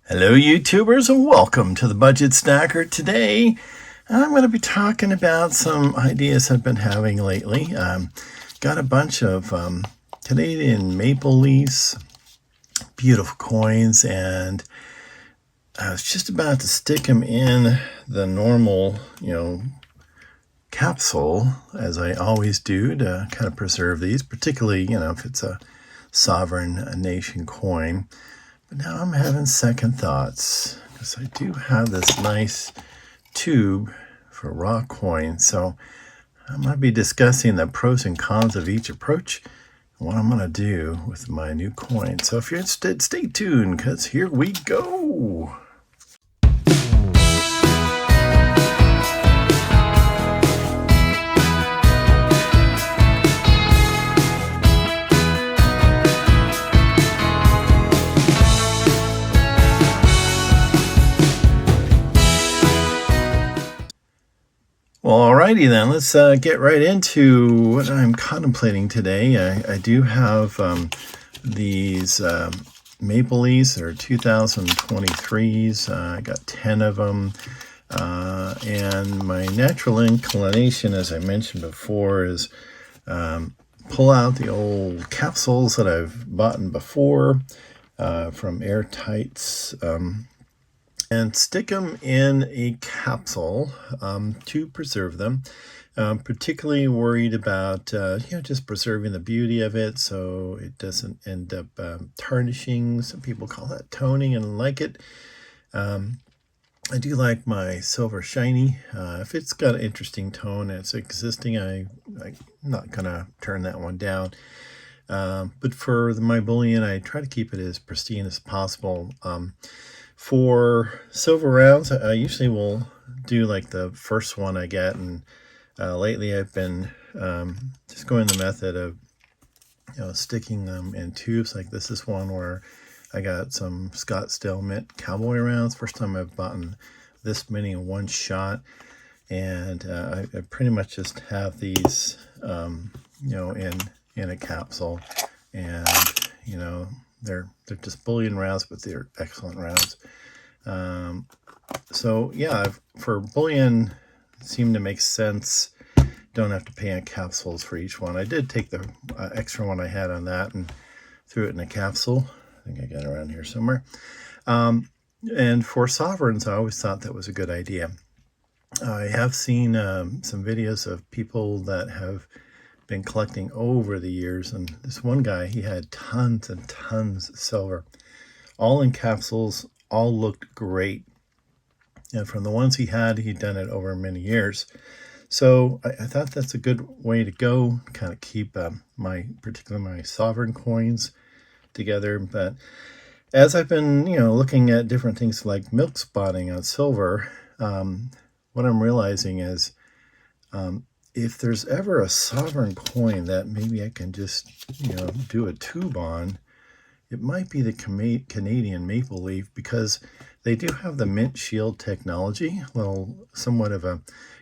Hello YouTubers and welcome to the Budget Stacker. Today I'm going to be talking about some ideas I've been having lately. Got a bunch of Canadian maple leaves, beautiful coins, and I was just about to stick them in the normal, capsule, as I always do, to kind of preserve these, particularly, if it's a sovereign nation coin. But now I'm having second thoughts because I do have this nice tube for raw coins. So I'm going to be discussing the pros and cons of each approach and what I'm going to do with my new coin. So if you're interested, stay tuned because here we go. Well, alrighty then, let's get right into what I'm contemplating today. I do have these maple leaves. They're 2023s. I got 10 of them. And my natural inclination, as I mentioned before, is pull out the old capsules that I've bought before from Airtights, and stick them in a capsule to preserve them. Particularly worried about just preserving the beauty of it so it doesn't end up tarnishing. Some people call that toning and like it. I do like my silver shiny. If it's got an interesting tone and it's existing, I'm not gonna turn that one down. But for my bullion, I try to keep it as pristine as possible. For silver rounds, I usually will do like the first one I get, and lately I've been just going the method of sticking them in tubes. Like this is one where I got some Scottsdale Mint cowboy rounds. First time I've bought this many in one shot, and I pretty much just have these in a capsule, and they're just bullion rounds, but they're excellent rounds. So yeah, for bullion, it seemed to make sense. Don't have to pay on capsules for each one. I did take the extra one I had on that and threw it in a capsule. I think I got it around here somewhere. And for sovereigns, I always thought that was a good idea. I have seen some videos of people that have been collecting over the years, and this one guy, he had tons and tons of silver, all in capsules, all looked great. And from the ones he'd done it over many years. So I thought that's a good way to go, kind of keep particularly my sovereign coins together. But as I've been, looking at different things like milk spotting on silver, what I'm realizing is if there's ever a sovereign coin that maybe I can just, do a tube on, it might be the Canadian maple leaf, because they do have the mint shield technology, somewhat of a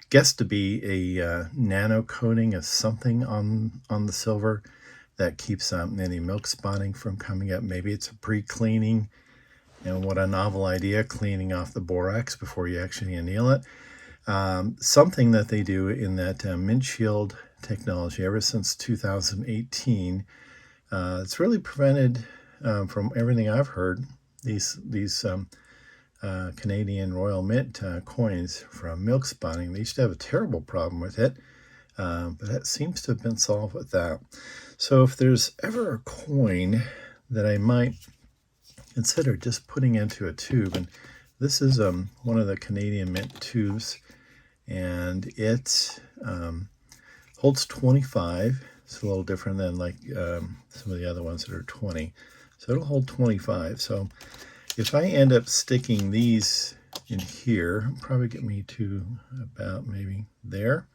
guessed to be a nano coating of something on the silver that keeps any milk spotting from coming up. Maybe it's a pre-cleaning, what a novel idea, cleaning off the borax before you actually anneal it. Something that they do in that mint shield technology ever since 2018. It's really prevented, from everything I've heard, these Canadian Royal Mint coins from milk spotting. They used to have a terrible problem with it, but that seems to have been solved with that. So if there's ever a coin that I might consider just putting into a tube, and this is one of the Canadian Mint tubes, and it holds 25. It's a little different than like some of the other ones that are 20. So it'll hold 25. So if I end up sticking these in here, it'll probably get me to about maybe there.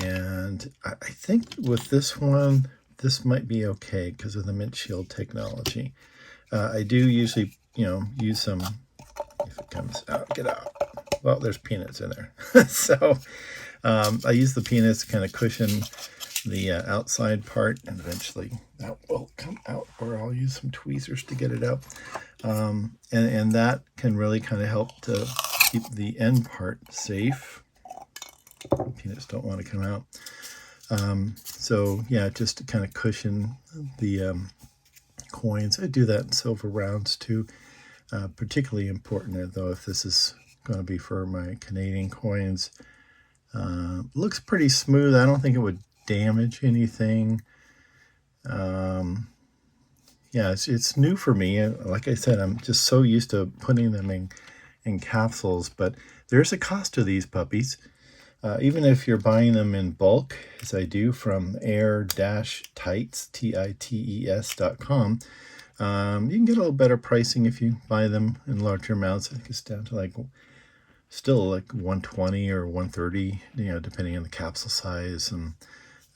And I think with this one, this might be okay because of the mint shield technology. I do usually, use some, if it comes out, get out. well, there's peanuts in there. So I use the peanuts to kind of cushion the outside part, and eventually that will come out, or I'll use some tweezers to get it out. And that can really kind of help to keep the end part safe. Peanuts don't want to come out. So yeah, just to kind of cushion the coins. I do that in silver rounds too. Particularly important though if this is going to be for my Canadian coins. Looks pretty smooth. I don't think it would damage anything. Yeah, it's new for me. Like I said, I'm just so used to putting them in capsules, but there's a cost to these puppies. Even if you're buying them in bulk, as I do from air-tights, TITES.com, you can get a little better pricing if you buy them in larger amounts. I think it's down to still like 120 or 130, depending on the capsule size, and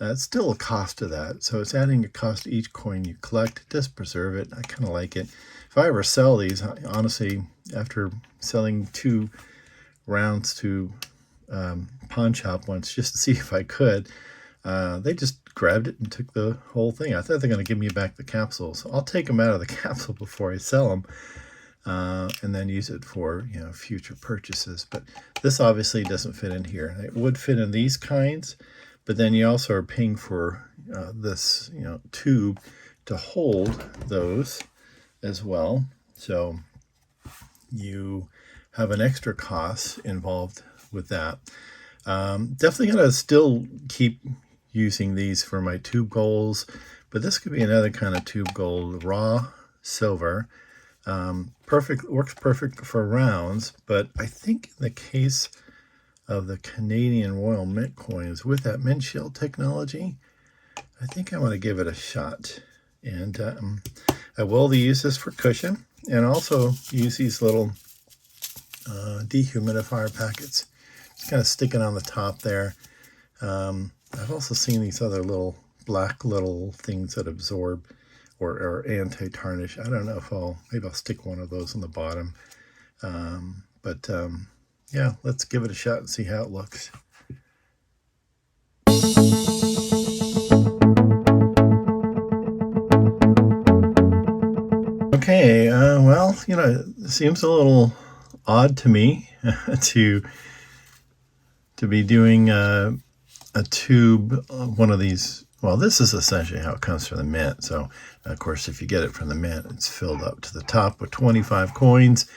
it's still a cost to that. So it's adding a cost to each coin you collect. It does preserve it. I kind of like it. If I ever sell these, honestly, after selling 2 rounds to pawn shop once just to see if I could, they just grabbed it and took the whole thing. I thought they're going to give me back the capsules. So I'll take them out of the capsule before I sell them, and then use it for future purchases. But this obviously doesn't fit in here. It would fit in these kinds, but then you also are paying for this tube to hold those as well. So you have an extra cost involved with that. Definitely gonna still keep using these for my tube golds, but this could be another kind of tube gold, raw silver. Works perfect for rounds, but I think in the case of the Canadian Royal Mint coins with that mint shield technology, I think I want to give it a shot. And I will use this for cushion, and also use these little dehumidifier packets. Just kind of sticking on the top there. I've also seen these other little black little things that absorb or anti-tarnish. I don't know if maybe I'll stick one of those on the bottom. Yeah, let's give it a shot and see how it looks. Okay, well, it seems a little odd to me to be doing a tube, one of these. Well, this is essentially how it comes from the mint. So, of course, if you get it from the mint, it's filled up to the top with 25 coins.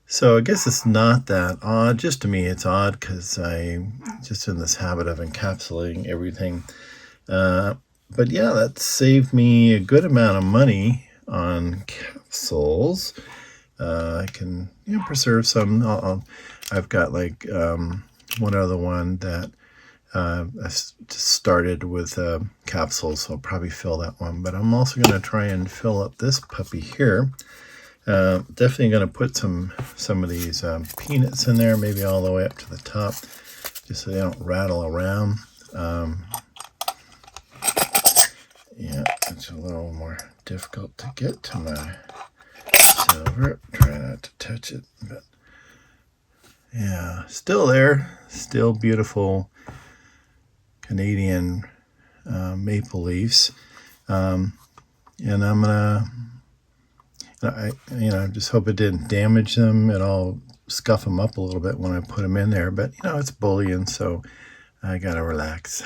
So I guess it's not that odd. Just to me, it's odd because I'm just in this habit of encapsulating everything. But yeah, that saved me a good amount of money on capsules. I can preserve some. I've got one other one that I started with capsules, so I'll probably fill that one. But I'm also going to try and fill up this puppy here. Definitely going to put some of these peanuts in there, maybe all the way up to the top, just so they don't rattle around. Yeah, it's a little more difficult to get to my silver. Try not to touch it, but yeah, still there, still beautiful Canadian maple leaves, and I'm gonna. I just hope it didn't damage them, and I'll scuff them up a little bit when I put them in there. But it's bullion, so I gotta relax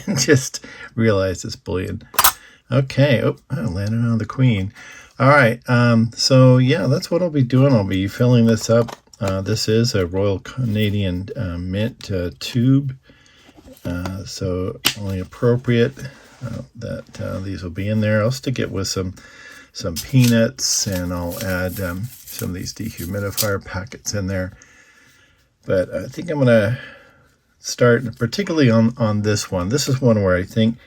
and just realize it's bullion. Okay, I landed on the queen. All right, so yeah, that's what I'll be doing. I'll be filling this up. This is a Royal Canadian Mint tube, so only appropriate that these will be in there. I'll stick it with some peanuts, and I'll add some of these dehumidifier packets in there. But I think I'm going to start particularly on this one. This is one where I think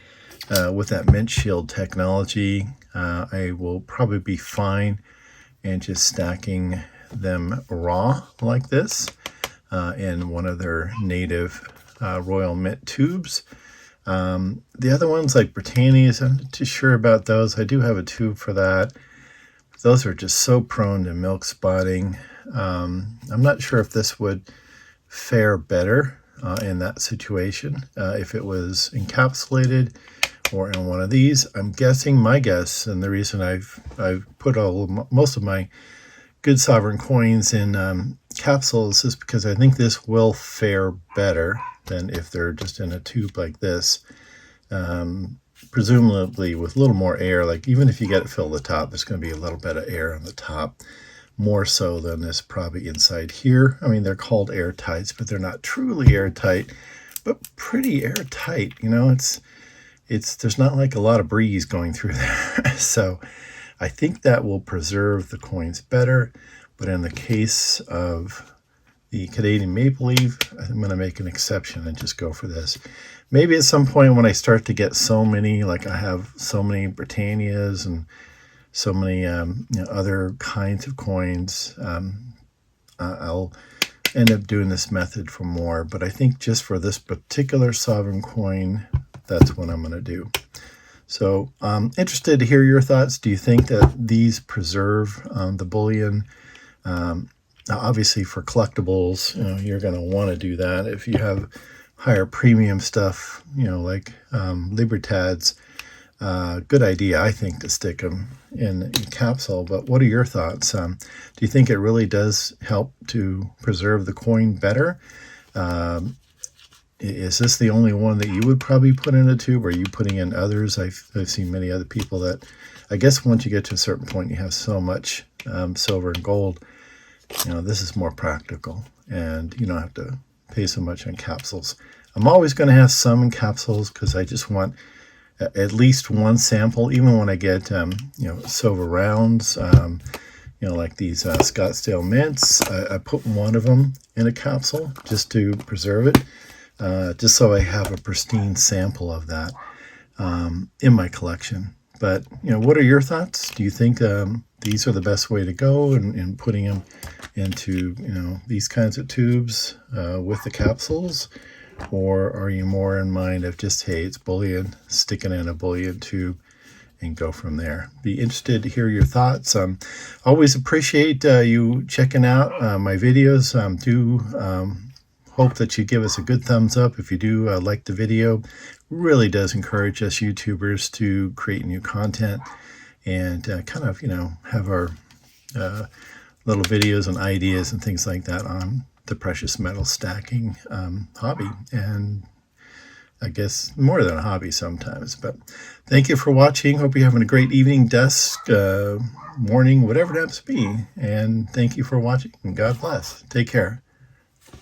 with that mint shield technology, I will probably be fine and just stacking them raw like this in one of their native Royal Mint tubes. The other ones like Britannias, I'm not too sure about those. I do have a tube for that. those are just so prone to milk spotting. I'm not sure if this would fare better in that situation if it was encapsulated or in one of these. I'm guessing, my guess, and the reason I've put most of my good sovereign coins in capsules is because I think this will fare better than if they're just in a tube like this. Presumably with a little more air, like even if you get it filled to the top, there's going to be a little bit of air on the top, more so than this probably inside here. I mean, they're called airtights, but they're not truly airtight, but pretty airtight. You know, there's not like a lot of breeze going through there. So I think that will preserve the coins better. But in the case of the Canadian maple leaf, I'm going to make an exception and just go for this. Maybe at some point when I start to get so many, like I have so many Britannias and so many other kinds of coins, I'll end up doing this method for more. But I think just for this particular sovereign coin, that's what I'm going to do. So I'm interested to hear your thoughts. Do you think that these preserve the bullion? Obviously for collectibles, you're going to want to do that. If you have higher premium stuff, like Libertads, good idea, I think, to stick them in capsule. But what are your thoughts? Do you think it really does help to preserve the coin better? Is this the only one that you would probably put in a tube? Or are you putting in others? I've seen many other people that, I guess once you get to a certain point, you have so much silver and gold, this is more practical and you don't have to pay so much on capsules. I'm always going to have some in capsules because I just want at least one sample, even when I get silver rounds, like these Scottsdale mints. I put one of them in a capsule just to preserve it, just so I have a pristine sample of that in my collection. But what are your thoughts? Do you think these are the best way to go in putting them into these kinds of tubes with the capsules? Or are you more in mind of just, hey, it's bullion, stick it in a bullion tube and go from there? Be interested to hear your thoughts. Always appreciate you checking out my videos. Do hope that you give us a good thumbs up if you do like the video. Really does encourage us YouTubers to create new content and kind of, have our little videos and ideas and things like that on the precious metal stacking hobby, and I guess more than a hobby sometimes. But thank you for watching. Hope you're having a great evening, dusk, morning, whatever it happens to be. And thank you for watching, and God bless. Take care.